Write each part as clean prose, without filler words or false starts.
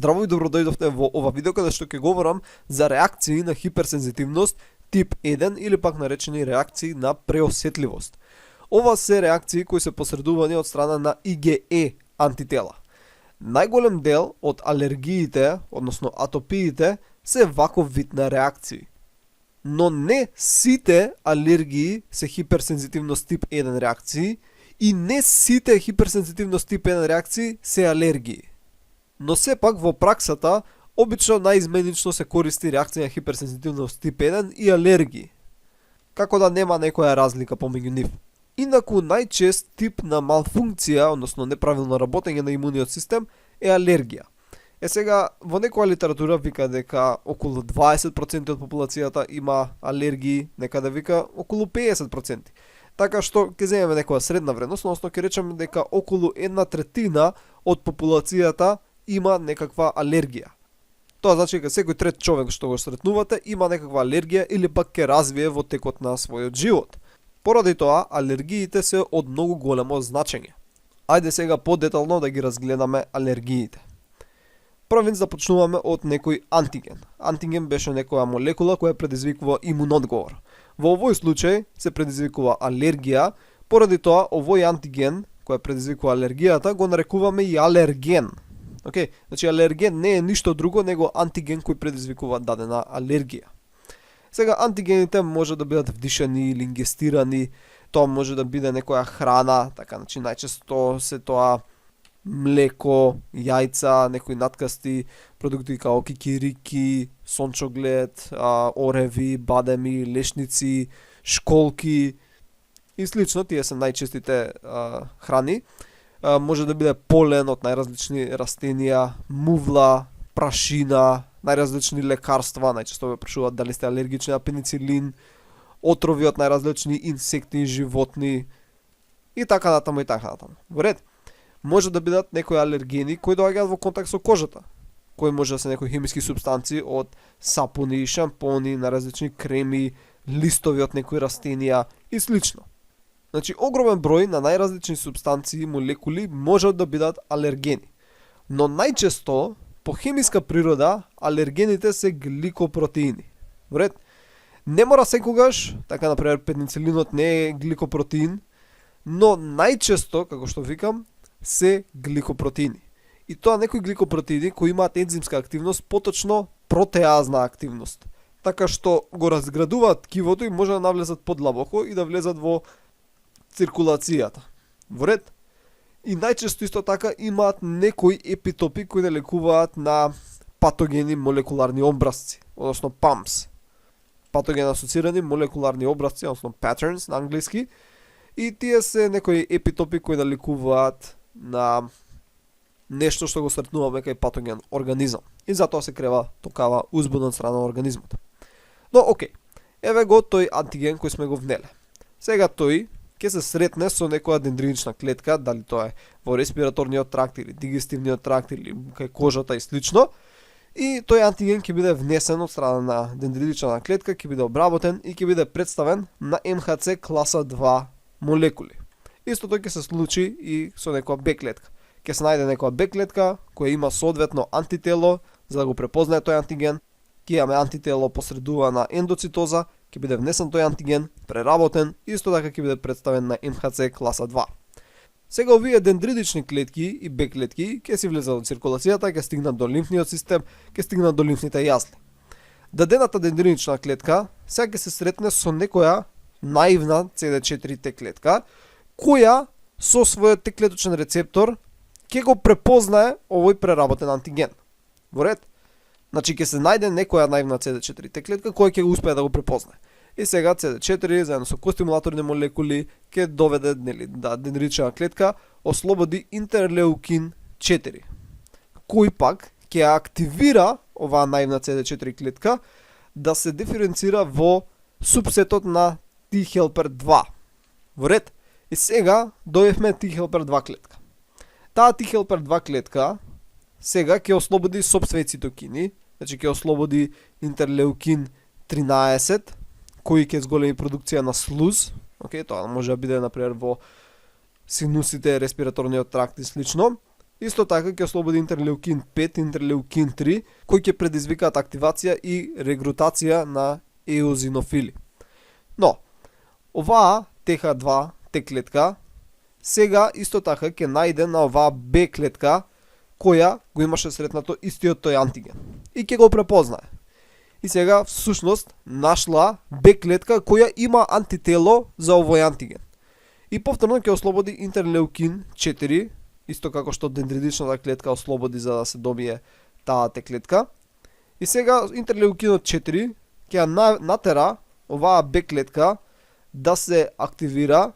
Здраво и добро дојдовте во ова видео каде што ќе говорам за реакции на хиперсензитивност тип 1 или пак наречени реакции на преосетливост. Ова се реакции кои се посредувани од страна на IgE антитела. Најголем дел од алергиите, односно атопиите, се ваков вид на реакции. Но не сите алергии се хиперсензитивност тип 1 реакции и не сите хиперсензитивност тип 1 реакции се алергии. Но сепак во праксата обично наизменично се користи реакција на хиперсензитивност тип 1 и алергии, како да нема некоја разлика помеѓу нив. Инаку најчест тип на малфункција, односно неправилно работење на имуниот систем е алергија. Сега, во некоја литература вика дека околу 20% од популацијата има алергии, некаде вика околу 50%. Така што ќе земеме некоја средна вредност, односно ќе речеме дека околу 1/3 од популацијата има некаква алергија. Тоа значи дека секој трет човек што го сретнувате има некаква алергија или пак ќе развие во текот на својот живот. Поради тоа, алергиите се од многу големо значење. Ајде сега подетално да ги разгледаме алергиите. Првин започнуваме од некој антиген. Антиген беше некоја молекула која предизвикува имунодговор. Во овој случај се предизвикува алергија, поради тоа овој антиген која предизвикува алергијата го нарекуваме и алерген. Значи алерген не е ништо друго него антиген кој предизвикува дадена алергија. Сега антигените може да бидат вдишани или ингестирани, тоа може да биде некоја храна, така значи најчесто се тоа млеко, јајца, некои наткасти продукти као кикирики, сончоглед, ореви, бадеми, лешници, школки и слично, тие се најчестите храни. Може да биде полен од најразлични растенија, мувла, прашина, најразлични лекарства, најчесто ве прашуваат дали сте алергични на пеницилин, отрови од најразлични инсекти и животни и така натаму и така натаму. Во ред, може да бидат некои алергени кои доаѓаат во контакт со кожата, кои може да се некои химиски супстанции од сапуни, шампони, најразлични креми, листови од некои растенија и слично. Значи, огромен број на најразлични супстанции и молекули можат да бидат алергени. Но најчесто, по хемиска природа, алергените се гликопротеини. Во ред, не мора секогаш, така например пеницилинот не е гликопротеин, но најчесто, како што викам, се гликопротеини. И тоа некои гликопротеини кои имаат ензимска активност, поточно протеазна активност. Така што го разградуваат ткивото и може да навлезат подлабоко и да влезат во циркулацијата. Во ред? И најчесто исто така имаат некои епитопи кои да лекуваат на патогени молекуларни образци, односно PAMS. Патоген асоцирани молекуларни образци, односно patterns на англиски, и тие се некои епитопи кои да лекуваат на нешто што го сретнуваме кај патоген организам. И затоа се крева токава узбудна страна на организмот. Но окей, еве го тој антиген кој сме го внеле. Сега тој ќе се сретне со некоја дендринична клетка, дали тоа е во респираторниот тракт или дигестивниот тракт или кај кожата и слично. И тој антиген ќе биде внесен од страна на дендринична клетка, ќе биде обработен и ќе биде представен на МХЦ класа 2 молекули. Истото ќе се случи и со некоја Б клетка. Ќе се најде некоја Б клетка која има соодветно антитело за да го препознае тој антиген. Ќе имаме антитело посредува на ендоцитоза, ќе биде внесен тој антиген, преработен, исто така ќе биде представен на МХЦ класа 2. Сега овие дендритични клетки и Б клетки ќе си влезат во циркулацијата, ќе стигнат до лимфниот систем, ќе стигнат до лимфните јазли. Дадената дендритична клетка сега ќе се сретне со некоја наивна CD4T клетка, која со својот Т клеточен рецептор ќе го препознае овој преработен антиген. Во ред? Значи ќе се најде некоја наивна CD4T клетка која ќе успее да го препознае. И сега CD4 заедно со костимулаторни молекули ќе доведе да дендритична клетка ослободи интерлеукин 4, кој пак ќе активира оваа наивна CD4 клетка да се диференцира во субсетот на T helper 2. Во ред? И сега дојдовме T helper 2 клетка. Таа T helper 2 клетка сега ќе ослободи сопствени цитокини, значи ќе ослободи интерлеукин 13, кој ќе зголеми продукција на слуз. Тоа може да биде например во синусите, респираторниот тракт и слично. Исто така ќе ослободи интерлеукин 5, интерлеукин 3, кои ќе предизвикаат активација и регрутација на еозинофили. Но, оваа ТХ2 Т клетка сега исто така ќе најде на оваа Б клетка која го имаше сретнато истиот тој антиген и ќе го препознае. И сега всушност нашла Б клетка која има антитело за овој антиген. И повторно ќе ослободи интерлеукин 4, исто како што дендритичната клетка ослободи за да се добие таа Т клетка. И сега интерлеукинот 4 ќе натера оваа Б клетка да се активира,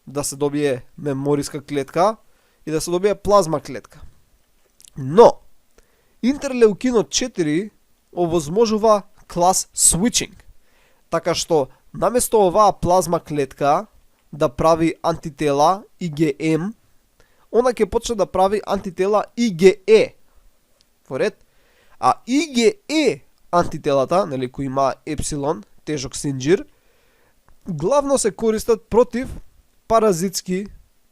да се добие мемориска клетка и да се добие плазма клетка. Но, интерлеукинот 4 овозможува клас switching, така што наместо оваа плазма клетка да прави антитела IgM, она ќе почне да прави антитела IgE. Во ред? А IgE антителата, нели, кои има епсилон, тежок синџир, главно се користат против паразитски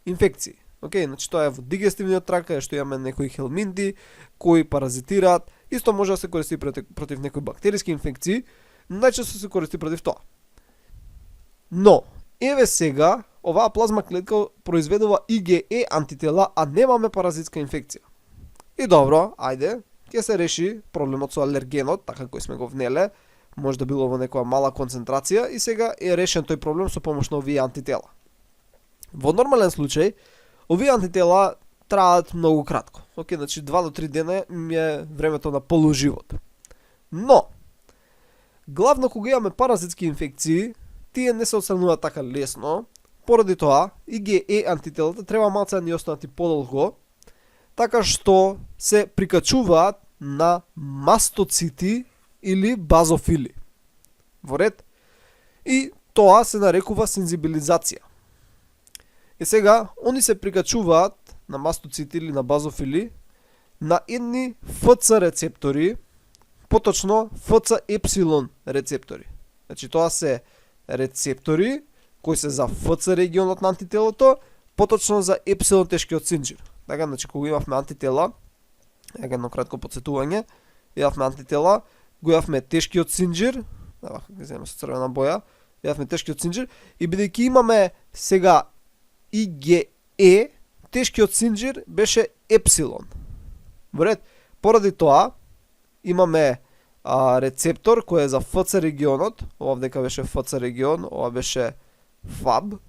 инфекции. Океј, значи тоа е во дигестивниот тракт, што имаме некои хелминти кои паразитираат, исто може да се користи против некои бактериски инфекции, но најчесто се користи против тоа. Но, еве сега, оваа плазма клетка произведува IgE антитела, а немаме паразитска инфекција. И добро, ајде, ќе се реши проблемот со алергенот, така кој сме го внеле, може да било во некоја мала концентрација и сега е решен тој проблем со помош на овие антитела. Во нормален случај, овие антитела траат многу кратко. Океј, значи 2 до 3 дена е времето на полуживот. Но, главно кога имаме паразитски инфекции, тие не се отстрануваат така лесно, поради тоа IgE антителата треба малце да ни останати подолго, така што се прикачуваат на мастоцити или базофили. Во ред? И тоа се нарекува сензибилизација. И сега, они се прикачуваат на мастоцити или на базофили на едни ФЦ рецептори, поточно ФЦ епсилон рецептори. Значи тоа се рецептори кои се за ФЦ регионот на антителото, поточно за епсилон тешкиот синџир. Така, значи кога имавме антитела, едно кратко подсетување, имавме антитела, го имавме тешкиот синџир, ќе земеме со црвена боја, имавме тешкиот синџир и бидејќи имаме сега IgE, тешкиот синџир беше епсилон. Во ред, поради тоа имаме рецептор кој е за ФЦ регионот, ова дека беше ФЦ регион, ова беше FAB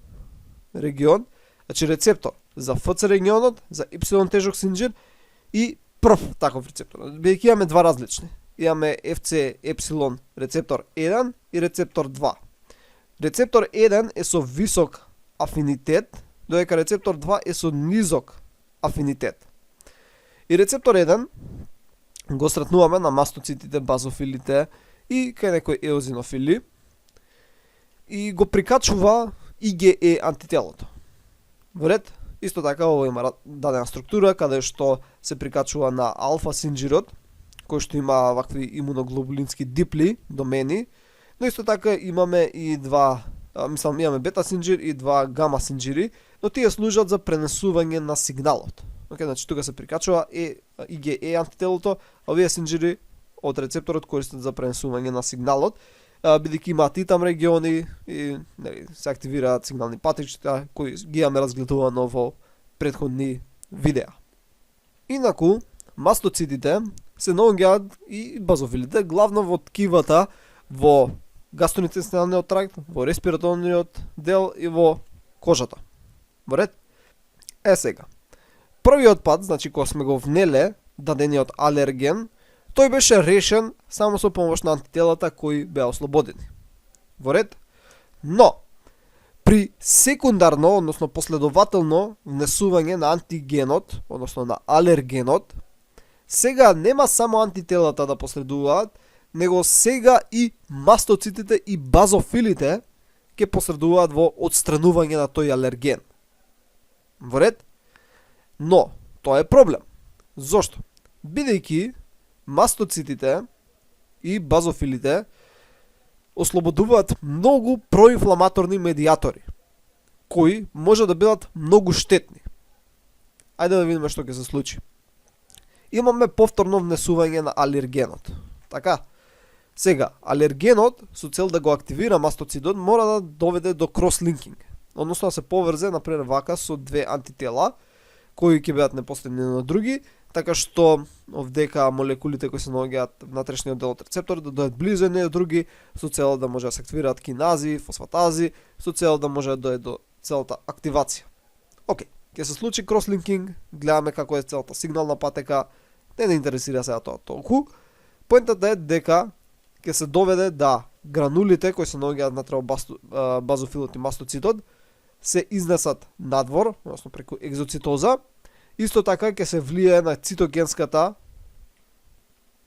регион, значи рецептор за ФЦ регионот, за епсилон тежок синџир и прв таков рецептор. Бидејќи имаме два различни. Имаме FC епсилон рецептор 1 и рецептор 2. Рецептор 1 е со висок афинитет, додека рецептор 2 е со низок афинитет. И рецептор 1 го сретнуваме на мастоцитите, базофилите и кај некои еозинофили и го прикачува IgE антителото. Во ред, исто така ова има дадена структура каде што се прикачува на алфа синџирот, кој што има вакви имуноглобулински дипли, домени, но исто така имаме и имаме бета синџир и два гама синџири, но тие служат за пренесување на сигналот. Океј, значи тука се прикачува IgE антителото, а овие синџири од рецепторот користат за пренесување на сигналот, бидејќи имаат и там региони и се активираат сигнални патички кои ги имаме разгледувано во претходни видеа. Инаку, мастоцитите се наоѓаат и базофилите главно во ткивата, во гастроинтестиналниот тракт, во респираторниот дел и во кожата. Во ред? Сега. Првиот пат, значи кога сме го внеле дадениот алерген, тој беше решен само со помош на антителата кои беа ослободени. Во ред? Но, при секундарно, односно последователно внесување на антигенот, односно на алергенот, сега нема само антителата да посредуваат, него сега и мастоцитите и базофилите ќе посредуваат во отстранување на тој алерген. Во ред? Но, тоа е проблем. Зошто? Бидејќи мастоцитите и базофилите ослободуваат многу проинфламаторни медиатори, кои може да бидат многу штетни. Ајде да видиме што ќе се случи. Имаме повторно внесување на алергенот. Така. Сега, алергенот со цел да го активира мастоцидот мора да доведе до крос-линкинг. Односно да се поврзе например вака со две антитела кои ќе бидат непоследни на други, така што овдека молекулите кои се наоѓаат внатрешниот дел од рецептор да дојдат близу едни од други со цел да може да се активираат кинази, фосфатази, со цел да може да дојде до целата активација. Океј, ќе се случи крос-линкинг, гледаме како е целата сигнална патека, не интересира сега тоа толку. Поентата е дека ќе се доведе да гранулите кои се наоѓаат внатре базофилот и мастоцитот се изнесат надвор, односно преку екзоцитоза. Исто така ќе се влијае на цитогенската,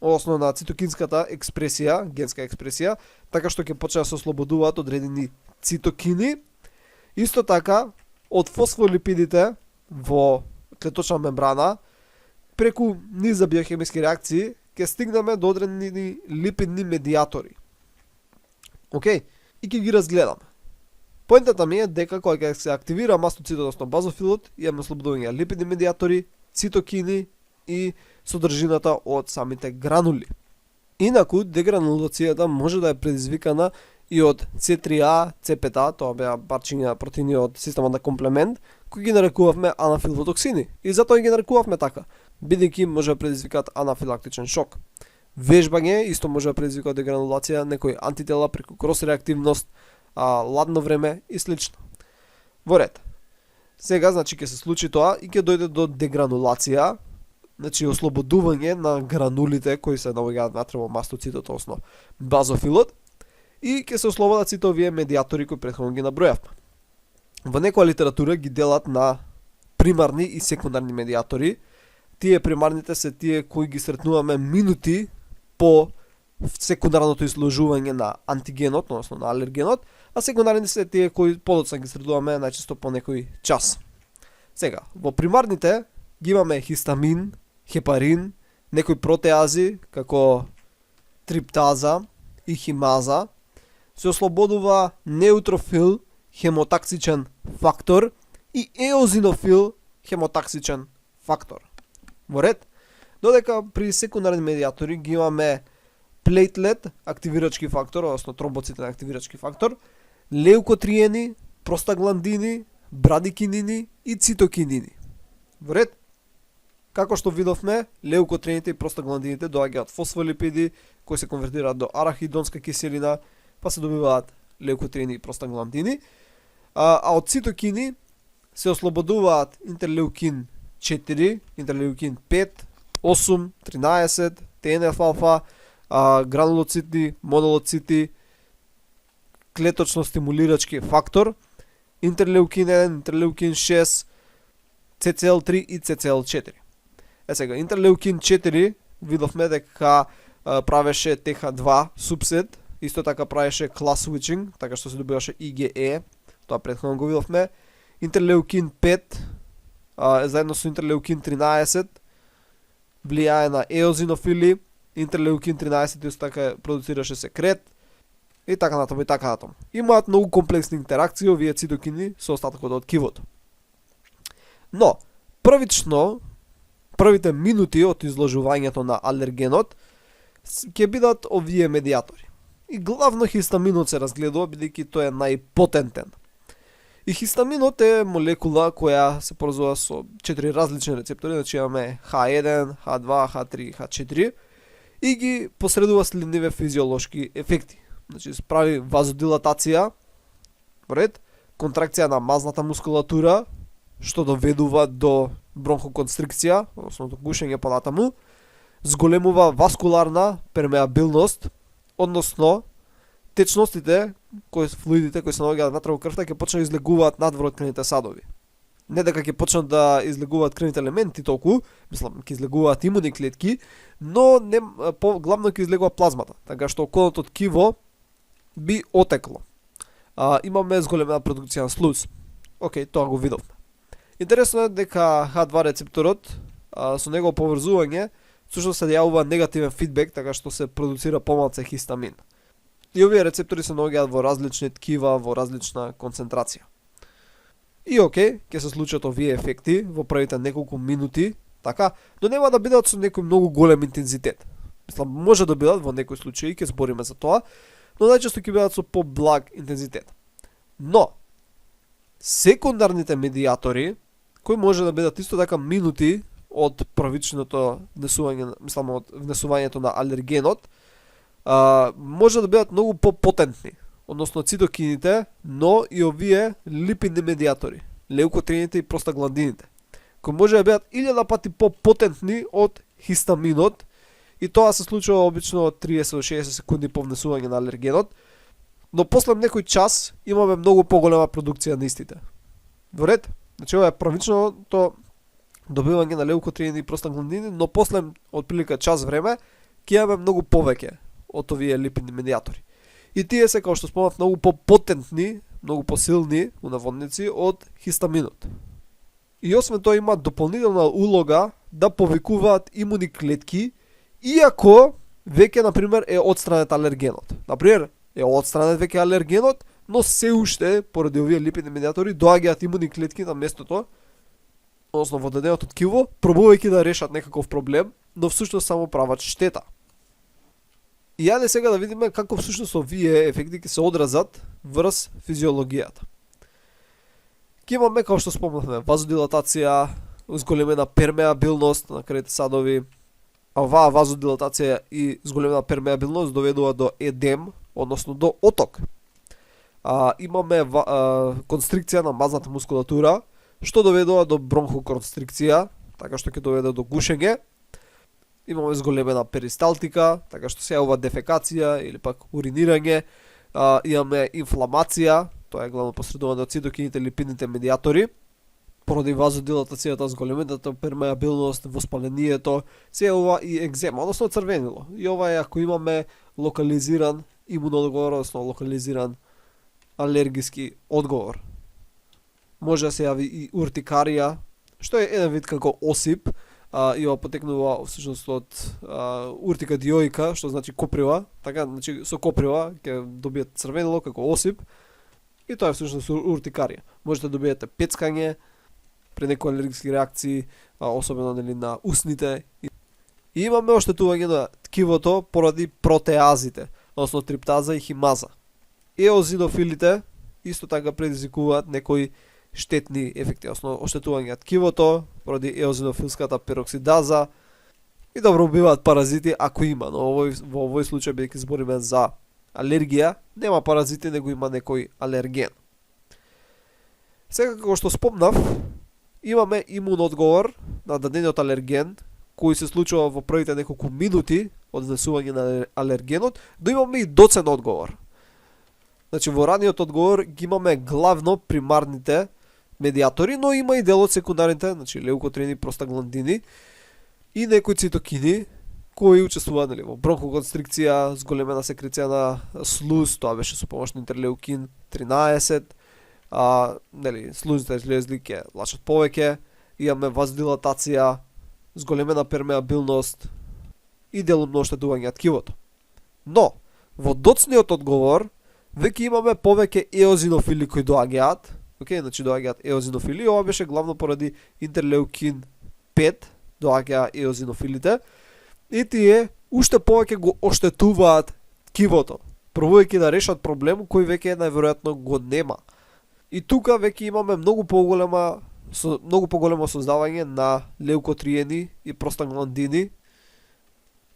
односно на цитокинската експресија, генска експресија, така што ќе почне да се ослободуваат одредени цитокини. Исто така од фосфолипидите во клеточна мембрана преку низ за биохемиски реакции ќе стигнеме до одредени липидни медиатори. Океј, и ќе ги разгледаме. Поентата ми е дека кога ќе се активира мастоцитот, односно базофилот, имаме ослободување липидни медиатори, цитокини и содржината од самите гранули. Инаку, дегранулацијата може да е предизвикана и од C3A, C5A, тоа беа парчиња протеини од системот на комплемент, кои ги нарекувавме анафилотоксини. И затоа ги нарекувавме така, бидејќи може да предизвикаат анафилактичен шок. Вежбање исто може да предизвика дегранулација, некои антитела преку крос-реактивност, ладно време и слично. Во ред. Сега, значи, ќе се случи тоа и ќе дојде до дегранулација, значи ослободување на гранулите кои се наоѓаат внатре во мастоцитот, односно базофилот, и ќе се ослободат сите овие медиатори кои претходно ги набројавме. Во некоја литература ги делат на примарни и секундарни медиатори. Тие примарните се тие кои ги сретнуваме минути по секундарното изложување на антигенот, односно на алергенот, а секундарните се тие кои подоцна ги средуваме најчесто по некој час. Сега, во примарните ги имаме хистамин, хепарин, некои протеази како триптаза и химаза, се ослободува неутрофил, хемотаксичен фактор и еозинофил, хемотаксичен фактор. Во ред, додека при секундарни медиатори ги имаме плетлет, активирачки фактор, односно тромбоцитен активирачки фактор, леукотриени, простагландини, брадикинини и цитокинини. Во ред, како што видовме, леукотриените и простагландините доаѓаат фосфолипиди кои се конвертираат до арахидонска киселина, па се добиваат леукотриени и простагландини, а од цитокини се ослободуваат интерлеукин 4, интерлеукин 5, 8, 13, ТНФ-алфа, гранулоцити, монолоцити, клеточно стимулирачки фактор, интерлеукин 1, интерлеукин 6, CCL3 и CCL4. Сега, интерлеукин 4 видовме дека правеше TH2 субсет, исто така правеше class switching, така што се добиваше IgE, тоа претходно го видовме. Интерлеукин 5 заедно со интерлеукин 13 влијае на еозинофили, интерлеукин 13 исто така продуцираше секрет и така натаму и така натаму. Имаат многу комплексни интеракции овие цитокини со остатокот од ткивото. Но, првите минути од изложувањето на алергенот ќе бидат овие медиатори. И главно хистаминот се разгледува бидејќи тој е најпотентен. И хистаминот е молекула која се поврзува со 4 различни рецептори, значи имаме H1, H2, H3, H4 и ги посредува следниве физиолошки ефекти. Значи прави вазодилатација, ред, контракција на мазната мускулатура, што доведува до бронхоконстрикција, односно до гушење понатаму, зголемува васкуларна пермеабилност, односно течностите, флуидите кои се наоѓаат внатре во крвта ќе почнат да излегуваат надвор од крвните садови. Не дека ќе почнат да излегуваат крвните елементи толку, мислам ќе излегуваат имуни клетки, но главно ќе излегува плазмата, така што околното ткиво би отекло. Имаме зголемена продукција на слуз. Океј, тоа го видовме. Интересно е дека H2 рецепторот со негово поврзување сушто се јавува негативен фидбек, така што се продуцира помалце хистамин. И овие рецептори се наоѓаат во различни ткива, во различна концентрација. И окей, ќе се случат овие ефекти во првите неколку минути, така, но нема да бидат со некој многу голем интензитет. Мислам, може да бидат во некои случаи, ќе збориме за тоа, но најчесто ќе бидат со поблаг интензитет. Но секундарните медиатори, кои може да бидат исто така минути од првичното внесување, мислам од внесувањето на алергенот, може да бидат многу попотентни, односно цитокините, но и овие липидни медиатори, леукотриените и простагландините, кои може да бидат 1000 пати попотентни од хистаминот, и тоа се случува обично од 30 до 60 секунди по внесување на алергенот, но после некој час имаме многу поголема продукција на истите. Во ред? Значи ова е првичното добивање на леукотриени и простагландини, но после отприлика час време ќе имаме многу повеќе од овие липидни медиатори. И тие се, како што спомнав, многу попотентни, многу посилни унаводници од хистаминот. И освен тоа има дополнителна улога да повикуваат имуни клетки, иако веќе, например, е отстранет алергенот. Например, е отстранет веќе алергенот, но се уште, поради овие липидни медиатори, доаѓаат имуни клетки на местото, односно во даденото ткиво, пробувајќи да решат некаков проблем, но всушност само прават штета. И јаде сега да видиме како всушност овие ефекти ќе се одразат врз физиологијата. Ке имаме, како што спомнавме, вазодилатација, зголемена пермеабилност на крвните садови. А оваа вазодилатација и зголемена пермеабилност доведува до едем, односно до оток. Имаме констрикција на мазната мускулатура, што доведува до бронхоконстрикција, така што ќе доведе до гушење. Имаме зголемена перисталтика, така што се јавува дефекација или пак уринирање. Имаме инфламација, тоа е главно посредувано од цитокините липидните медиатори, поради вазодилатацијата, зголемената пермеабилност, воспалението, се јавува и екзема, односно црвенило. И ова е ако имаме локализиран имунодговор, односно локализиран алергиски одговор. Може да се јави и уртикарија, што е еден вид како осип, и ова потекнува всушност од уртика диоика, што значи коприва, така, значи со коприва ќе добиете црвенило како осип, и тоа е всушност уртикарија. Можете да добиете пецкање при некои алергиски реакции, особено нели на усните. И имаме оштетување на ткивото поради протеазите, односно триптаза и химаза. Еозинофилите исто така предизвикуваат некои штетни ефекти, односно оштетување на ткивото поради еозинофилската пероксидаза и добро убиваат паразити ако има, но во овој случај бидејќи збориме за алергија, нема паразити, него има некој алерген. Сега како што спомнав, имаме имун одговор на дадениот алерген, кој се случува во првите неколку минути од внесување на алергенот, но имаме и доцен одговор. Значи во раниот одговор ги имаме главно примарните медиатори, но има и дел од секундарните, значи леукотриени, простагландини и некои цитокини кои учествуваат во бронхоконстрикција, зголемена секреција на слуз, тоа беше со помош на интерлеукин 13, слузните жлезди ќе лачат повеќе, имаме вазодилатација, зголемена пермеабилност и делумно оштетување на ткивото. Но во доцниот одговор веќе имаме повеќе еозинофили кои доаѓаат. Океј, значи доаѓаат еозинофили, ова беше главно поради интерлеукин 5, доаѓаа еозинофилите, и тие уште повеќе го оштетуваат ткивото, пробувајќи да решат проблем кој веќе најверојатно го нема. И тука веќе имаме многу поголемо создавање на леукотриени и простагландини.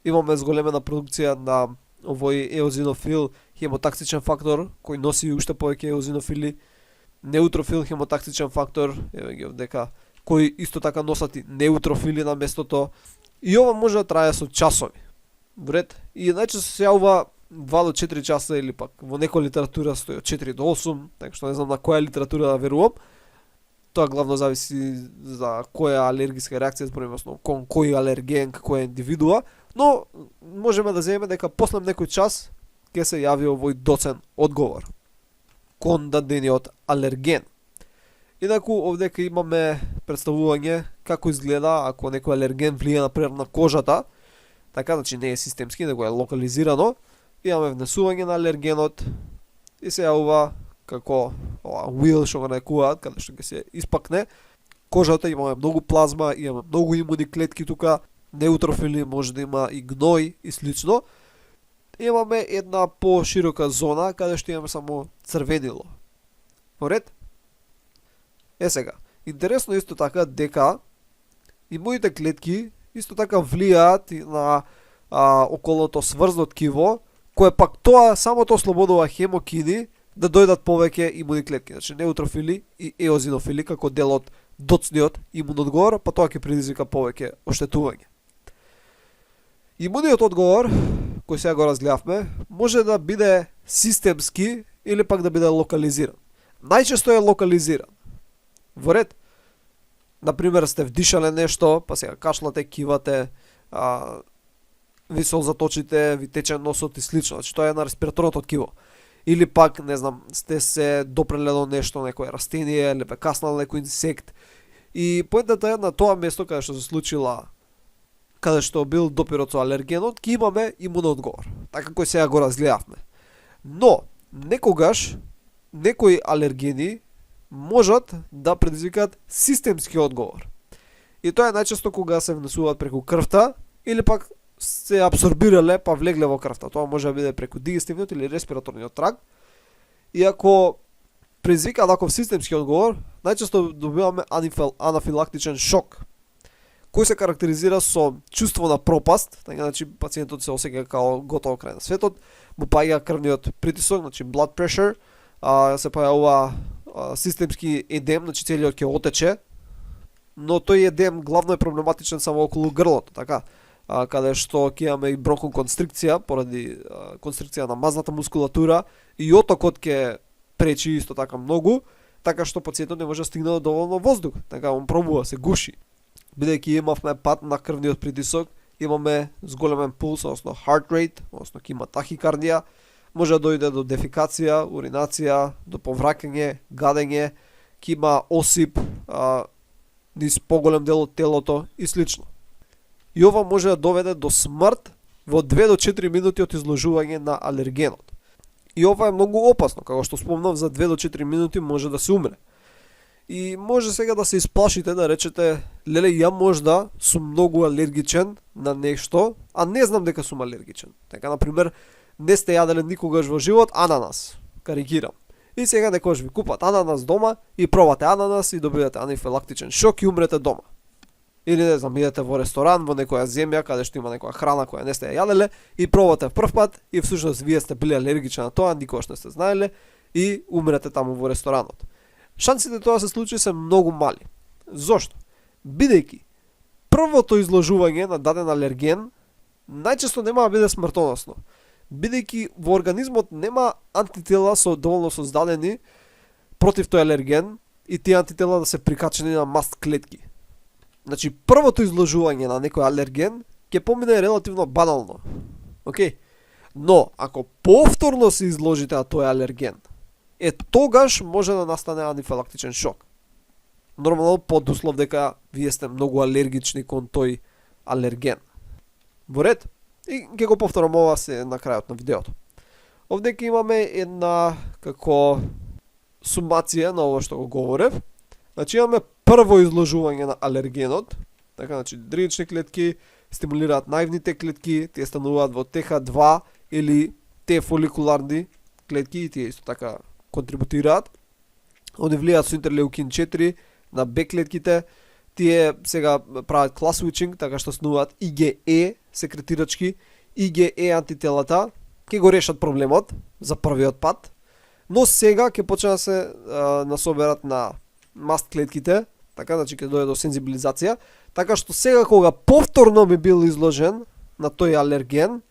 Имаме зголемена продукција на овој еозинофил хемотаксичен фактор, кој носи уште повеќе еозинофили, неутрофил хемотаксичен фактор, еве ги овдека, кои исто така носат и неутрофили на местото. И ова може да трае со часови. Вред. И најчесто се јавува 2 до 4 часа или пак во некоја литература стои од 4 до 8, така што не знам на која литература да верувам. Тоа главно зависи за која алергиска реакција, односно кон кој алерген, која индивидуа, но можеме да земеме дека после некој час ќе се јави овој доцен одговор кон дадениот алерген. Инаку овдека имаме представување како изгледа ако некој алерген влие например на кожата, така, значи не е системски, него е локализирано. Имаме внесување на алергенот и се јавува како ова wheel што го нарекуваат, каде што ќе се испакне кожата, имаме многу плазма, имаме многу имуни клетки тука, неутрофили, може да има и гној и слично. Имаме една поширока зона каде што имаме само црвенило. Поред? Сега, интересно исто така дека имуните клетки исто така влијаат и на околното сврзно ткиво, кое пак тоа самото ослободува хемокини да дојдат повеќе имуни клетки, значи неутрофили и еозинофили како дел од доцниот имун одговор, па тоа ќе предизвика повеќе оштетување. Имуниот одговор, кој сега го разгледавме, може да биде системски или пак да биде локализиран. Најчесто е локализиран. Во ред, например, сте вдишале нешто, па сега кашлате, кивате, ви се заточите, ви тече носот и слично, значи тоа е на респираторното ткиво. Или пак, не знам, сте се допреле до нешто, некое растение, или бе каснал некој инсект. И поентата е на тоа место каде што се случила, каде што бил допирот со алергенот, ќе имаме имуноодговор. Така кој сега го разгледавме. Но, некогаш, некои алергени можат да предизвикаат системски одговор. И тоа е најчесто кога се внесуваат преку крвта, или пак се абсорбирале па влегле во крвта. Тоа може да биде преку дигестивниот или респираторниот тракт. И ако предизвика таков системски одговор, најчесто добиваме анафилактичен шок, кој се карактеризира со чувство на пропаст, така значи пациентот се осеќа као готово крај на светот, му паѓа крвниот притисок, значи blood pressure, се појавува системски едем, значи целиот ќе отече, но тој едем главно е проблематичен само околу грлото, така, каде што ќе имаме и бронхоконстрикција поради констрикција на мазната мускулатура и отокот ќе пречи исто така многу, така што пациентот не може да стигне до доволно воздух, така он пробува, се гуши. Бидејќи имавме пад на крвниот притисок, имаме зголемен пулс, односно heart rate, односно ќе има тахикардија, може да дојде до дефикација, уринација, до повраќање, гадење, ќе има осип низ поголем дел од телото и слично. И ова може да доведе до смрт во 2 до 4 минути од изложување на алергенот. И ова е многу опасно, како што спомнав, за 2 до 4 минути може да се умре. И може сега да се исплашите, да речете, леле, ја можда сум многу алергичен на нешто, а не знам дека сум алергичен. Така, например, не сте јаделе никогаш во живот ананас, карикирам. И сега некојаш ви купат ананас дома и пробате ананас и добивате анафилактичен шок и умрете дома. Или не знам, идете во ресторан, во некоја земја каде што има некоја храна која не сте ја јаделе и пробате прв пат и всушност вие сте били алергични на тоа, никогаш не сте знаеле и умрете таму во ресторанот. Шансите тоа се случи се многу мали. Зошто? Бидејќи првото изложување на даден алерген најчесто нема да биде смртоносно. Бидејќи во организмот нема антитела доволно создадени против тој алерген и тие антитела да се прикачени на маст клетки. Значи, првото изложување на некој алерген ќе помине релативно банално. Океј? Но, ако повторно се изложите на тој алерген, тогаш може да настане анафилактичен шок. Нормално под услов дека вие сте многу алергични кон тој алерген. Во ред? И ќе го повторам ова се на крајот на видеото. Овде ќе имаме една како сумација на ова што го говорев. Значи имаме прво изложување на алергенот, така, значи дренични клетки стимулираат наивните клетки, тие стануваат во ТH2 или Т фоликуларни клетки и тие исто така контрибутираат. Они влијаат со интерлеукин 4 на Б клетките, тие сега прават клас switching, така што снуваат IgE секретирачки, IgE антителата, ќе го решат проблемот за првиот пат, но сега ќе почне да се насоберат на маст клетките, така, значи ќе дојде до сензибилизација, така што сега кога повторно би бил изложен на тој алерген,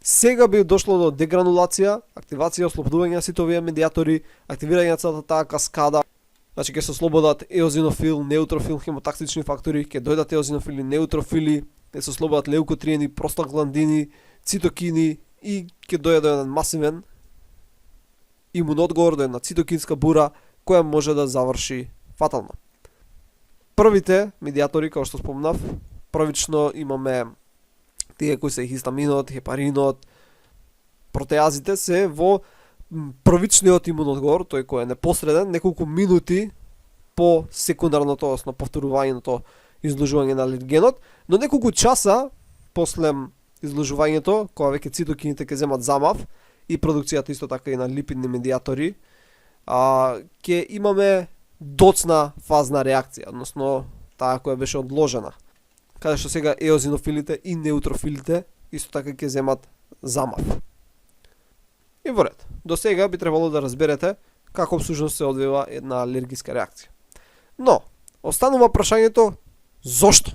сега би дошло до дегранулација, активација, ослободување на сите овие медиатори, активирање на целата таа каскада. Значи ќе се ослободат еозинофил, неутрофил, хемотоксични фактори, ќе дојдат еозинофили, неутрофили, ќе се ослободат леукотриени, простагландини, цитокини и ќе дојде до еден масивен имунодговор, до една цитокинска бура која може да заврши фатално. Првите медиатори, како што спомнав, првично имаме тие кои се хистаминот, хепаринот, протеазите се во првичниот имун одговор, тој кој е непосреден, неколку минути по секундарното, односно повторувањето изложување на алергенот, но неколку часа после изложувањето, кога веќе цитокините ќе земат замав и продукцијата исто така и на липидни медиатори, ќе имаме доцна фазна реакција, односно таа која беше одложена, каде што сега еозинофилите и неутрофилите исто така ќе земат замав. И во ред, до сега би требало да разберете како всушност се одвива една алергиска реакција. Но, останува прашањето зошто?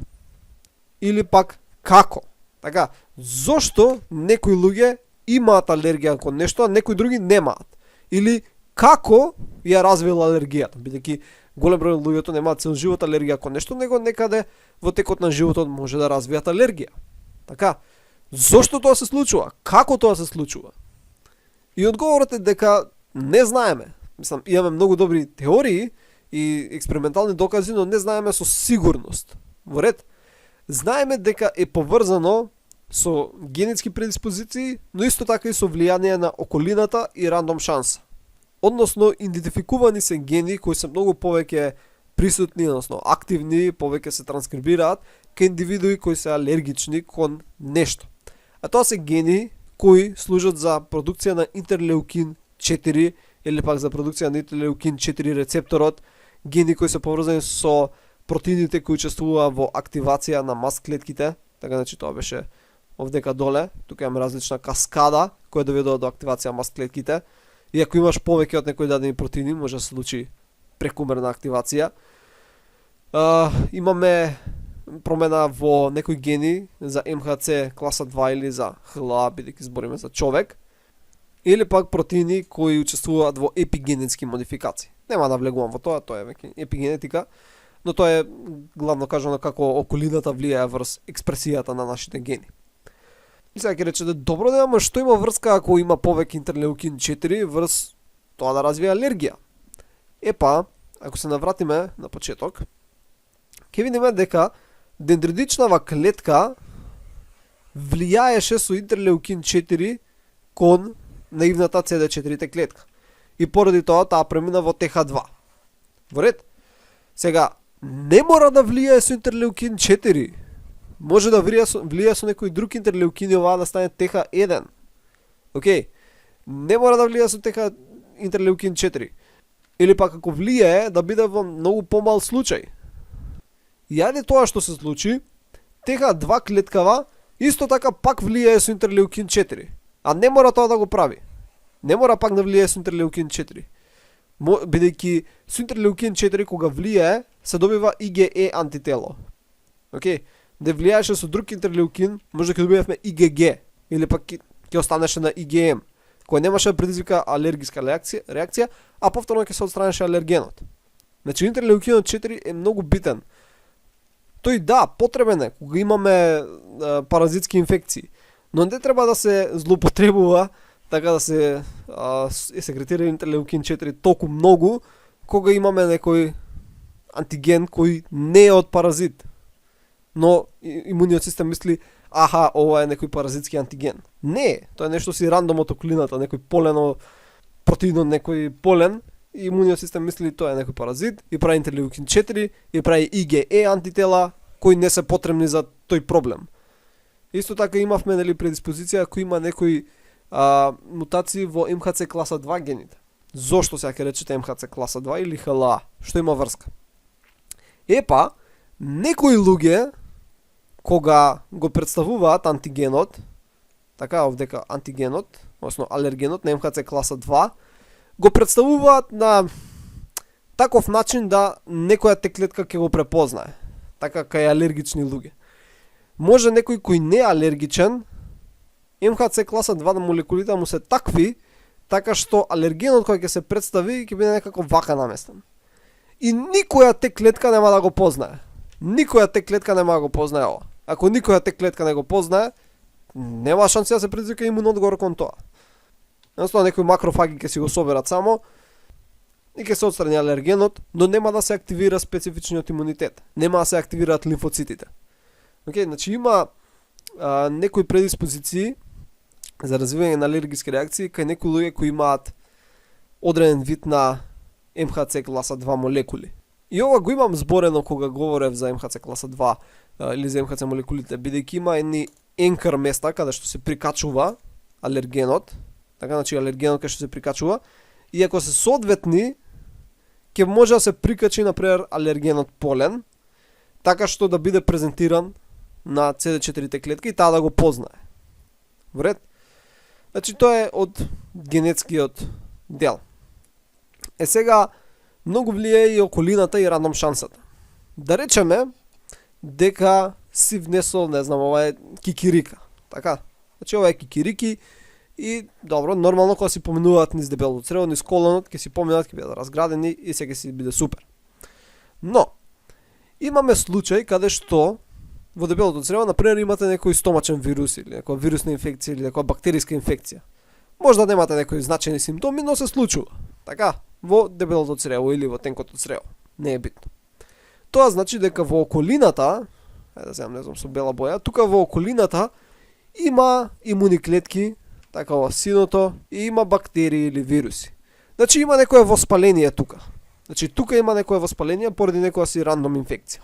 Или пак како? Така, зошто некои луѓе имаат алергија кон нешто, а некои други немаат? Или како ја развила алергијата? Бидејќи голем број од луѓето немаат цел живот алергија кон нешто, него некаде во текот на животот може да развијат алергија. Така, зошто тоа се случува? Како тоа се случува? И одговорот е дека не знаеме. Мислам, имаме многу добри теории и експериментални докази, но не знаеме со сигурност. Во ред, знаеме дека е поврзано со генетски предиспозиции, но исто така и со влијание на околината и рандом шанса. Односно, идентификувани се гени кои се многу повеќе присутни, односно активни, повеќе се транскрибираат кај индивидуи кои се алергични кон нешто. А тоа се гени кои служат за продукција на интерлеукин 4 или пак за продукција на интерлеукин 4 рецепторот, гени кои се поврзани со протеините кои учествуваа во активација на маст клетките, така значи тоа беше овдека доле, тука имаме различна каскада која доведува до активација маст клетките, и ако имаш повеќе од некои дадени протеини, може да се случи прекумерна активација. Имаме промена во некои гени за МХЦ класа 2 или за ХЛА, бидејќи збориме за човек, или пак протеини кои учествуваат во епигенетски модификации. Нема да влегувам во тоа, тоа е веќе епигенетика, но тоа е главно кажано како околината влијае врз експресијата на нашите гени. И сега ќе речете, добро да, ама што има врска ако има повеќе интерлеукин 4 врз тоа да развие алергија? Епа, ако се навратиме на почеток, ќе видиме дека дендритичнава клетка влијаеше со интерлеукин 4 кон наивната CD4 клетка. И поради тоа таа премина во ТH2. Во ред? Сега, не мора да влијае со интерлеукин 4. Може да влијае со некој друг интерлеукин и оваа да стане ТH1. Океј. Не мора да влијае со ТH интерлеукин 4. Или пак ако влијае да биде во многу помал случај. И ајде тоа што се случи, ТH2 клеткава исто така пак влијае со интерлеукин 4. А не мора тоа да го прави. Не мора пак да влијае со интерлеукин 4. Бидејќи со интерлеукин 4 кога влијае, се добива IgE антитело. Океј, да влијаеше со друг интерлеукин, може да ќе добивме IgG или пак ќе останеше на IgM, кој немаше да предизвика алергиска реакција, а повторно ќе се отстранеше алергенот. Значи интерлеукинот 4 е многу битен. Тој да, потребен е кога имаме паразитски инфекции, но не треба да се злоупотребува така да се секретира интерлеукин 4 толку многу кога имаме некој антиген кој не е од паразит. Но имуниот систем мисли, аха, ова е некој паразитски антиген. Не, тоа е нешто си рандом од околината, некој полено протеин од некој полен, и имуниот систем мисли тоа е некој паразит и прави интерлеукин 4 и прави IgE антитела кои не се потребни за тој проблем. Исто така имавме нели предиспозиција ако има некои мутации во МХЦ класа 2 гените. Зошто сега ќе речете МХЦ класа 2 или ХЛА? Што има врска? Епа, некои луѓе кога го представуваат антигенот, така овдека антигенот, односно алергенот на МХЦ класа 2, го представуваат на таков начин да некоја клетка ќе го препознае, така кај алергични луѓе. Може некој кој не е алергичен, МХЦ класа 2 на молекулите му се такви, така што алергенот кој ќе се представи ќе биде некако вака наместен. И никоја клетка нема да го познае. Никоја клетка нема да го познае ова. Ако никоја клетка не го познае, нема шанси да се предизвика имун одговор кон тоа. Едноставно некои макрофаги ќе си го соберат само и ќе се отстрани алергенот, но нема да се активира специфичниот имунитет. Нема да се активираат лимфоцитите. Океј, значи има некои предиспозиции за развивање на алергиски реакции кај некои луѓе кои имаат одреден вид на МХЦ класа 2 молекули. И ова го имам зборено кога говорев за МХЦ класа 2 или за МХЦ молекулите, бидејќи има едни енкер места каде што се прикачува алергенот, така значи алергенот каде што се прикачува, и ако се соодветни, ќе може да се прикачи например алергенот полен, така што да биде презентиран на CD4 клетки и таа да го познае. Вред? Значи тоа е од генетскиот дел. Сега многу влијае и околината и рандом шансата. Да речеме дека си внесол, не знам, ова е кикирика. Така? Значи ова е кикирики и добро, нормално кога си поминуваат низ дебелото црево, низ коленот, ќе си поминуваат, ќе бидат разградени и сега ќе си биде супер. Но имаме случај каде што во дебелото црево, например, имате некој стомачен вирус или некоја вирусна инфекција или некоја бактериска инфекција. Може да немате некои значајни симптоми, но се случува. Така, во дебелото црево или во тенкото црево. Не е битно. Тоа значи дека во околината, да земам, не знам, со бела боја, тука во околината има имуни клетки, така во синото, и има бактерии или вируси. Значи има некое воспаление тука. Значи тука има некое воспаление поради некоја си рандом инфекција.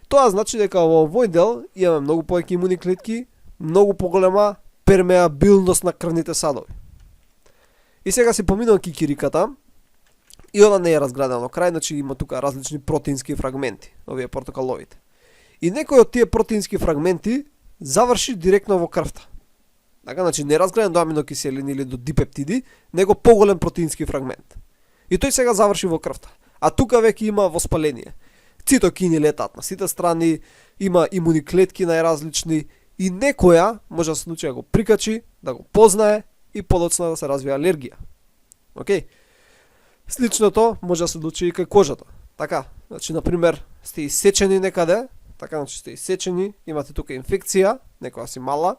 Тоа значи дека во овој дел имаме многу повеќе имуни клетки, многу поголема пермеабилност на крвните садови. И сега си поминувам кикириката, и она не е разградена до крај, значи има тука различни протеински фрагменти, овие портокаловите. И некој од тие протеински фрагменти заврши директно во крвта. Така, значи не разграден до аминокиселини или до дипептиди, него поголем протеински фрагмент. И тој сега заврши во крвта. А тука веќе има воспаление. Цитокини летаат на сите страни, има имуни клетки најразлични и некоја може да се случи да го прикачи, да го познае и подоцна да се развие алергија. Океј? Сличното може да се случи и кај кожата. Така, значи например сте исечени некаде, така значи сте исечени, имате тука инфекција, некоја си мала,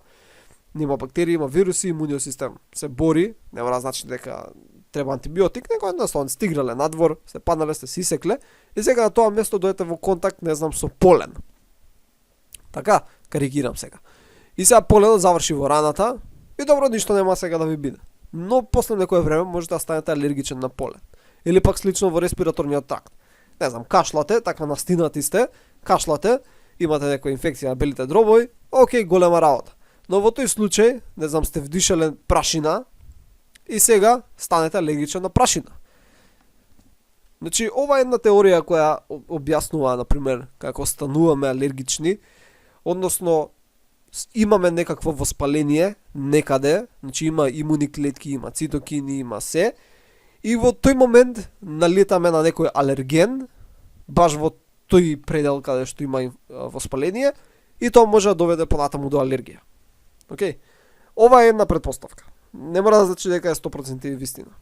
нема бактерии, има вируси, имуниот систем се бори, не мора да значи дека треба антибиотик, некој едноставно стигнале надвор, се паднале, сте се исекле и сега на тоа место дојдете во контакт, не знам, со полен. Така, карикирам сега. И сега поленот заврши во раната и добро, ништо нема сега да ви биде. Но после некое време можете да станете алергичен на полен. Или пак слично во респираторниот тракт. Не знам, кашлате, така настинати сте, кашлате, имате некоја инфекција на белите дробови, окей, голема работа. Но во тој случај, не знам, сте вдишале прашина и сега станете алергичен на прашина. Значи, ова е една теорија која објаснува, например, како стануваме алергични, односно имаме некакво воспаление некаде, значи има имуни клетки, има цитокини, има се, и во тој момент налетаме на некој алерген, баш во тој предел каде што има воспаление, и тоа може да доведе понатаму до алергија. Океј? Ова е една предпоставка. Не мора да значи дека е 100% вистина.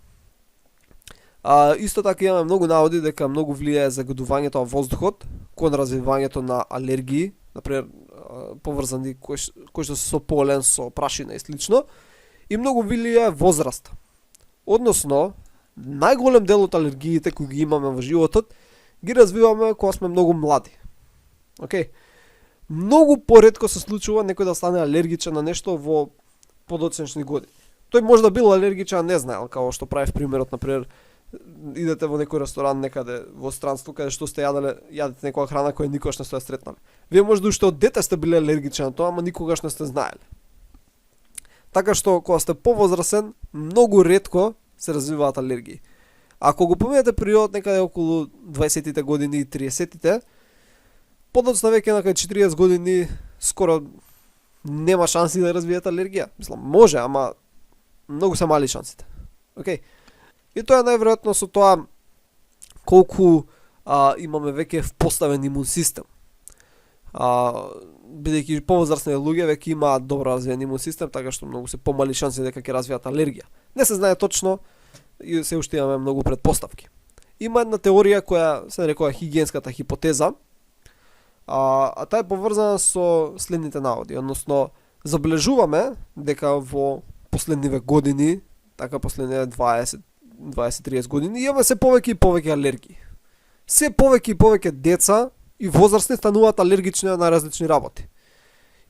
Исто така имаме многу наводи дека многу влијае загадувањето на воздухот кон развивањето на алергии, например поврзани кои што се со полен, со прашина и слично, и многу влијае возраст. Односно, најголем дел од алергиите кои ги имаме во животот ги развиваме кога сме многу млади. Океј? Многу поретко се случува некој да стане алергичен на нешто во подоцнешни години. Тој може да бил алергичен, а не знаел, како што правив примерот, например, идете во некој ресторан некаде во странство каде што сте јадете некоја храна која никогаш не сте сретнале. Вие може да уште од дете сте биле алергични на тоа, ама никогаш не сте знаеле. Така што кога сте повозрасен, многу ретко се развиваат алергии. Ако го поминете период некаде околу 20-тите години и 30-тите, подоцна веќе на кај 40 години скоро нема шанси да развиете алергија. Мислам, може, ама многу се мали шансите. Океј? И тоа е најверојатно со тоа колку имаме веќе впоставен имун систем. Бидејќи повозрасни луѓе веќе имаат добро развиен имун систем, така што многу се помали шанси дека ќе развијат алергија. Не се знае точно и се уште имаме многу предпоставки. Има една теорија која се нарекува хигиенската хипотеза, а таа е поврзана со следните наводи, односно забележуваме дека во последниве години, така последниве 20-30 години, имаме се повеќе и повеќе алергии. Се повеќе и повеќе деца и возрастни стануваат алергични на различни работи.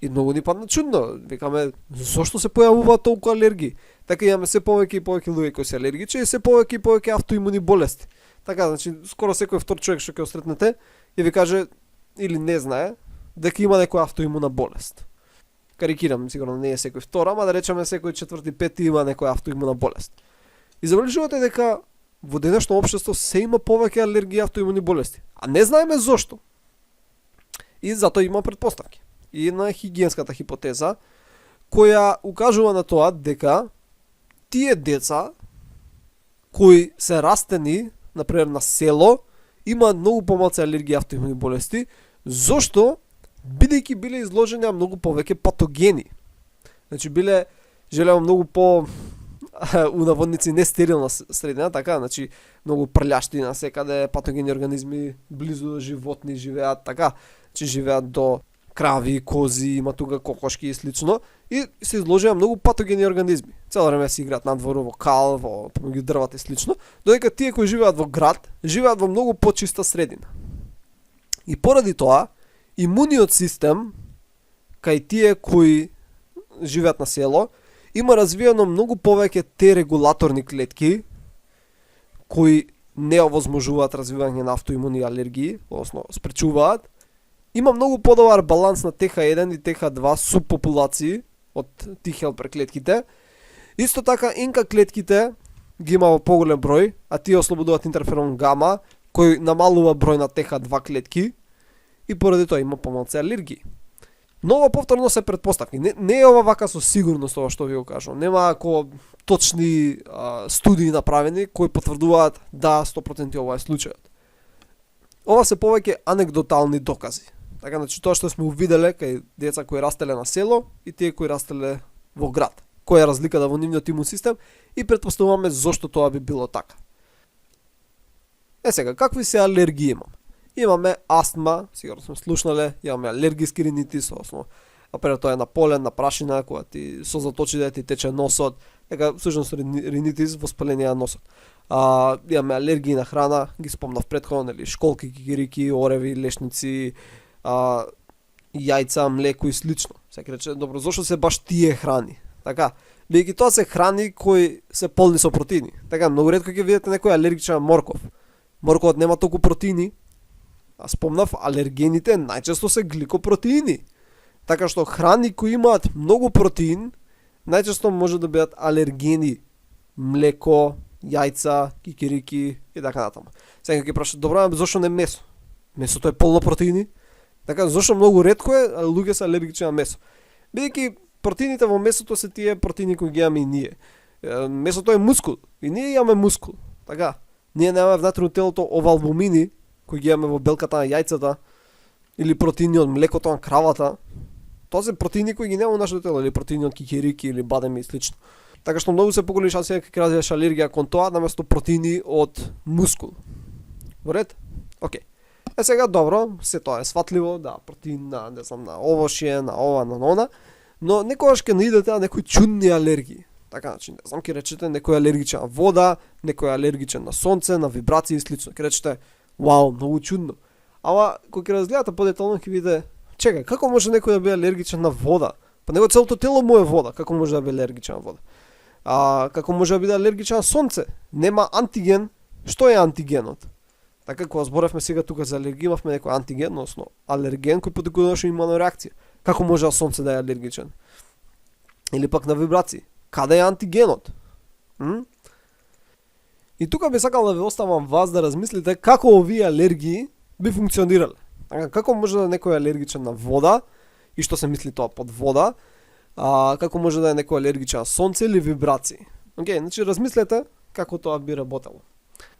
И многу ни падна чудно. Викаме, зошто се појавуваат толку алергии? Така имаме се повеќе и повеќе луѓе кои се алергични и се повеќе и повеќе автоимуни болести. Така, значи, скоро секој втор човек што ќе осретнете и ви каже или не знае дека има некоја автоимуна болест. Карикирам, сигурно не е секој втор, ама да речеме секој четврти, пети има некоја автоимуна болест. И забележувате дека во денешно општество се има повеќе алергии и автоимуни болести, а не знаеме зошто. И затоа има претпоставки. И една хигиенската хипотеза која укажува на тоа дека тие деца кои се растени, например на село, имаат многу помалку алергии и автоимуни болести, зошто бидејќи биле изложени на многу повеќе патогени. Значи биле желево многу по у наводници нестерилна средина, така, значи многу прљаштина секаде, патогени организми близу до животни живеат, така, че живеат до крави, кози, има тука кокошки и слично, и се изложија многу патогени организми. Цело време се играат надвор во кал, во помеѓу дрвата и слично, додека тие кои живеат во град, живеат во многу почиста средина. И поради тоа, имуниот систем кај тие кои живеат на село има развиено многу повеќе Т регулаторни клетки кои не овозможуваат развивање на автоимуни алергии, односно спречуваат. Има многу подобар баланс на ТХ1 и ТХ2 субпопулации од Т-хелпер клетките. Исто така НК клетките ги има во поголем број, а тие ослободуваат интерферон гама кој намалува број на ТХ2 клетки и поради тоа има помалку алергии. Но ова повторно се претпоставки. Не е ова вака со сигурност ова што ви го кажувам. Нема ако точни студии направени кои потврдуваат да 100% ова е случајот. Ова се повеќе анегдотални докази. Така, значи тоа што сме увиделе кај деца кои растеле на село и тие кои растеле во град. Која е разликата во нивниот имун систем и претпоставуваме зошто тоа би било така. Сега, какви се алергии имаме? Имаме астма, сигурно сме слушнале, имаме алергиски ринитис, односно например тоа е на полен, на прашина, кога ти со заточи да ти тече носот, дека всушност ринитис воспаление на носот. Имаме алергии на храна, ги спомнав претходно, нели, школки, кикирики, ореви, лешници, јајца, млеко и слично. Секој рече, добро, зошто се баш тие храни? Така, бидејќи тоа се храни кои се полни со протеини. Така, многу ретко ќе видите некој алергичен на морков. Морковот нема толку протеини, а спомнав, алергените најчесто се гликопротеини. Така што храни кои имаат многу протеин, најчесто може да бидат алергени. Млеко, јајца, кикирики и така натаму. Сега ќе прашат, добро, зошто не месо? Месото е полно протеини. Така, зошто многу ретко е, луѓе се алергични на месо. Бидејќи протеините во месото се тие протеини кои ги имаме и ние. Месото е мускул и ние имаме мускул. Така, ние немаме внатре од телото овалбумини кои ги имаме во белката на јајцата или протеини од млекото на кравата. Тоа се протеини кои ги немаме во нашето тело, или протеини од кикирики или бадеми и слично. Така што многу се поголеми шанси дека ќе развиеш алергија кон тоа наместо протеини од мускул. Во ред? Океј. Сега добро, се тоа е сватливо, да, протеин на, не знам, на овошје, на ова, на она, но некогаш ќе наидете на некои чудни алергии. Така, значи, не знам, ќе речете некој алергичен на вода, некој алергичен на сонце, на вибрации и слично. Ќе речете, вау, многу чудно. Ама, кога ќе разгледате подетално, ќе видите, чекај, како може некој да биде алергичен на вода? Па него целото тело му е вода, како може да биде алергичен на вода? Како може да биде алергичен на сонце? Нема антиген. Што е антигенот? Така, кога зборевме сега тука за алергија, имавме некој антиген, односно алерген кој потикуваше имуна реакција. Како може на сонце да е алергичен? Или пак на вибрации? Каде е антигенот? И тука би сакал да ви оставам вас да размислите како овие алергии би функционирале. Така, како може да е некој алергичен на вода и што се мисли тоа под вода? Како може да е некој алергичен на сонце или вибрации? Океј, значи размислете како тоа би работело.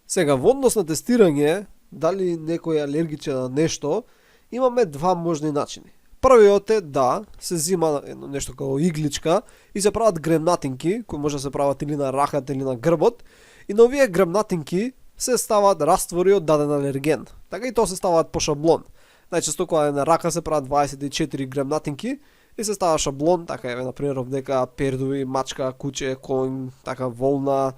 Сега, во однос на тестирање, дали некој е алергичен на нешто, имаме два можни начини. Првиот е да се зима едно нешто како игличка и се прават гремнатинки, кои може да се прават или на раката или на грбот, и на овие гремнатинки се стават раствори од даден алерген. Така и тоа се стават по шаблон. Најчесто кога е на рака се прават 24 гремнатинки и се става шаблон, така е, например, овдека пердуви, мачка, куче, конј, така волна,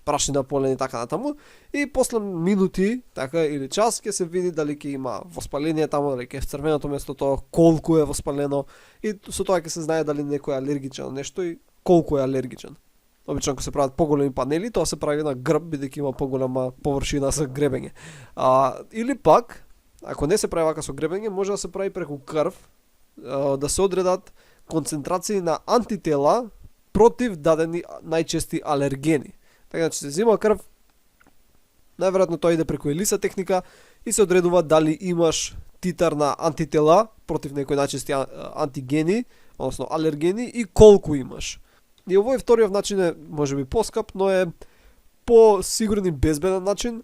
прашина, полен и така натаму, и после минути, така или час, ќе се види дали ќе има воспаление таму, дали ќе е црвеното место тоа, колку е воспалено, и со тоа ќе се знае дали некој е алергичен на нешто и колку е алергичен. Обично кога се прават поголеми панели, тоа се прави на грб, бидејќи има поголема површина за гребење. Или пак, ако не се прави вака со гребење, може да се прави преку крв, да се одредат концентрации на антитела против дадени најчести алергени. Така че се зема крв, најверојатно тоа иде преку ELISA техника и се одредува дали имаш титар на антитела против некои најчести антигени, односно алергени, и колку имаш. И овој вториот начин е можеби поскап, но е по-сигурен и безбеден начин,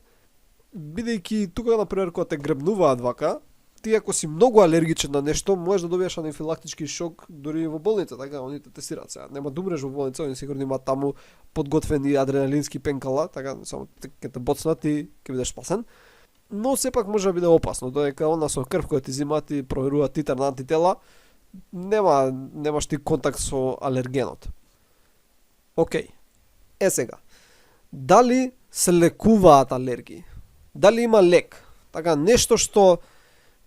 бидејќи тука например кога те гребнуваат вака, ти ако си многу алергичен на нешто, можеш да добиеш анафилактички шок дури во болница, така они те тестираат сега. Нема да умреш во болница, они сигурно имаат таму подготвени адреналински пенкала, така само ќе те боцнат и ќе бидеш спасен. Но сепак може да биде опасно, додека она со крв која ти зимаат и проверуваат титар на антитела, немаш ти контакт со алергенот. Океј. Сега. Дали се лекуваат алергии? Дали има лек? Така нешто што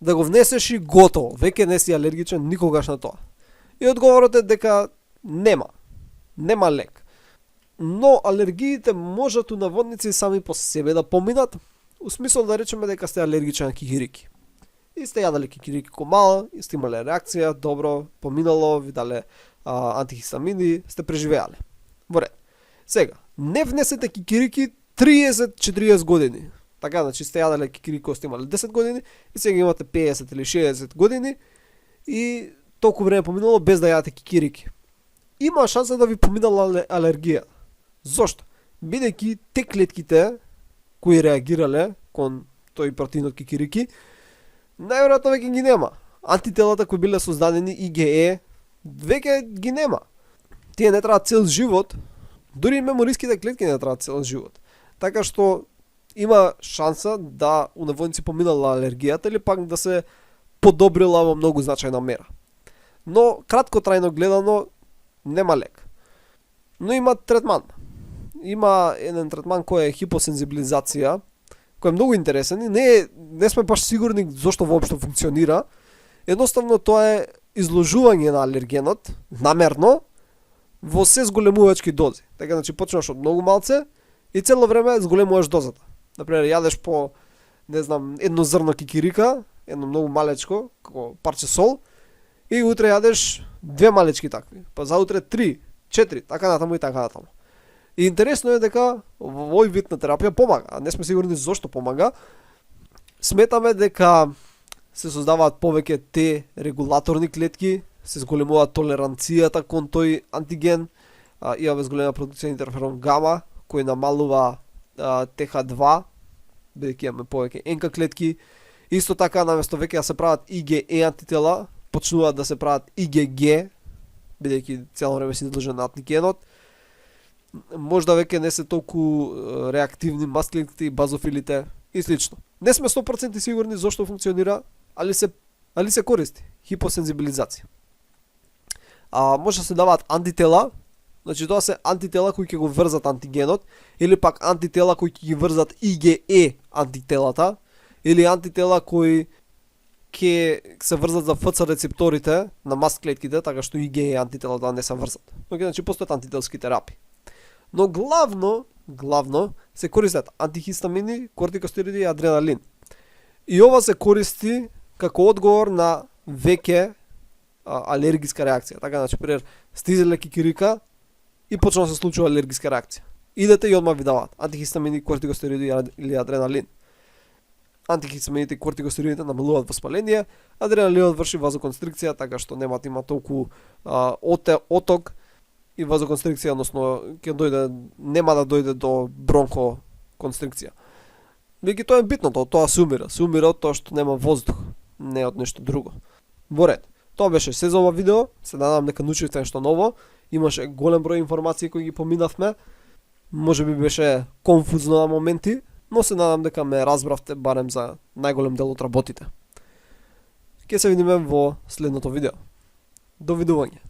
да го внесеш и готово, веќе не си алергичен никогаш на тоа. И одговорот е дека нема. Нема лек. Но алергиите можат у наводници сами по себе да поминат, у смисол да речеме дека сте алергичен на кикирики. И сте јадале кикирики ко мала, и сте имале реакција, добро, поминало, ви дале антихистамини, сте преживеале. Во ред. Сега, не внесете кикирики 30-40 години. Така, значи сте јадале кикирики кога сте имале 10 години и сега имате 50 или 60 години и толку време поминало без да јадете кикирики. Има шанса да ви поминала алергија. Зошто? Бидејќи те клетките кои реагирале кон тој протеинот кикирики, најверојатно веќе ги нема. Антителата кои биле создадени IgE веќе ги нема. Тие не траат цел живот, дури и мемориските клетки не траат цел живот. Така што има шанса да у наводници поминала алергијата или пак да се подобрила во многу значајна мера. Но краткотрајно гледано нема лек. Но има третман. Има еден третман кој е хипосензибилизација, кој е многу интересен и не сме баш сигурни зошто воопшто функционира. Едноставно тоа е изложување на алергенот намерно во се зголемувачки дози. Така, значи почнуваш од многу малце и цело време зголемуваш дозата. Например, јадеш по, не знам, едно зрно кикирика, едно многу малечко, како парче сол, и утре јадеш 2 малечки такви, па заутре 3, 4, така натаму и така натаму. И интересно е дека овој вид на терапија помага, а не сме сигурни зошто помага. Сметаме дека се создаваат повеќе Т регулаторни клетки, се зголемува толеранцијата кон тој антиген, имаме зголема продукција интерферон гама, кој намалува TH2, бидејќи имаме повеќе НК клетки. Исто така, наместо веќе да се прават IgE антитела, почнуваат да се прават IgG, бидејќи цело време си надлежен на антигенот. Можда веќе не се толку реактивни мастклетките и базофилите и слично. Не сме 100% сигурни зошто функционира, али се користи хипосензибилизација. Може да се даваат антитела, значи тоа се антитела кои ќе го врзат антигенот, или пак антитела кои ќе ги врзат IgE антителата, или антитела кои ќе се врзат за ФЦ рецепторите на маст клетките, така што IgE антителата не се врзат. Значи постојат антителски терапии. Но главно се користат антихистамини, кортикостероиди и адреналин. И ова се користи како одговор на веќе алергиска реакција. Така, значи, пример, стизеле кикирика и почна да се случува алергиска реакција. Идете и одма ви даваат антихистамини, кортикостероиди или адреналин. Антихистамините и кортикостероидите намалуваат воспаление, адреналинот врши вазоконстрикција, така што има толку оток и вазоконстрикција, односно нема да дојде до бронхоконстрикција. Веќе тоа е битното, тоа се умира од тоа што нема воздух, не од нешто друго. Во ред. Тоа беше се за ова видео, се надам дека научивте нешто ново, имаше голем број информации кои ги поминавме, може би беше конфузно на моменти, но се надам дека ме разбравте барем за најголем дел од работите. Ќе се видиме во следното видео. Довидување.